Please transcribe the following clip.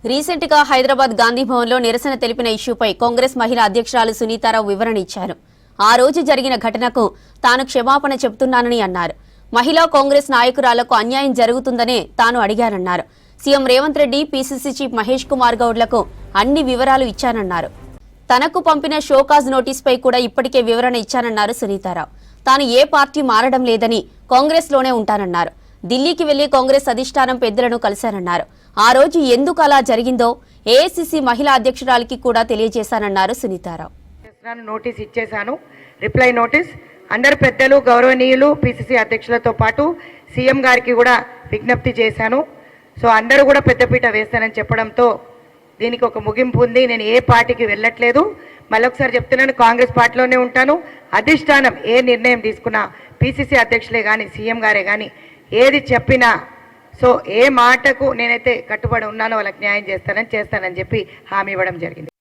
Recent గా హైదరాబాద్ గాంధీ భవన్ లో నిరసన తెలిపిన ఇష్యూపై కాంగ్రెస్ మహిళా అధ్యక్షురాలు సునీతారావు వివరణ ఇచ్చారు. ఆ రోజు జరిగిన ఘటనకు తాను క్షమాపణ చెబుతున్నానని అన్నారు. మహిళా కాంగ్రెస్ నాయకురాలకు అన్యాయం జరుగుతుందనే తాను అడిగానన్నారు. CM Revanth Reddy, PCC chief Mahesh Kumar గౌడ్లకు అన్ని వివరాలు ఇచ్చానన్నారు. తనకు పంపిన షోకాజ్ నోటీసుపై కూడా ఇప్పటికే వివరణ ఇచ్చానన్నారు సునీతారావు. తాను ఏ పార్టీ మారడం లేదని, కాంగ్రెస్ లోనే ఉంటానన్నారు. ఢిల్లీకి వెళ్లి కాంగ్రెస్ అధిష్టానం పెద్దలను కలిశానన్నారు. ఆ రోజు ఎందుకు అలా జరిగిందో ఏఐసీసీ మహిళా అధ్యక్షురాలికి కూడా తెలియజేశానన్నారు సునీతారావు. నోటీస్ ఇచ్చేశాను, రిప్లై నోటీస్. అందరు పెద్దలు, గౌరవనీయులు, పీసీసీ అధ్యక్షులతో పాటు సీఎం గారికి కూడా విజ్ఞప్తి చేశాను. సో అందరూ కూడా పెద్దపీట వేస్తానని చెప్పడంతో దీనికి ఒక ముగింపు ఉంది. నేను ఏ పార్టీకి వెళ్ళట్లేదు. మళ్ళొకసారి చెప్తున్నాను, కాంగ్రెస్ పార్టీలోనే ఉంటాను. అధిష్టానం ఏ నిర్ణయం తీసుకున్నా, పీసీసీ అధ్యక్షులే కానీ, సీఎం గారే కానీ ఏది చెప్పినా, సో ఏ మాటకు నేనైతే కట్టుబడి ఉన్నానో వాళ్ళకి న్యాయం చేస్తానని చెప్పి హామీ ఇవ్వడం జరిగింది.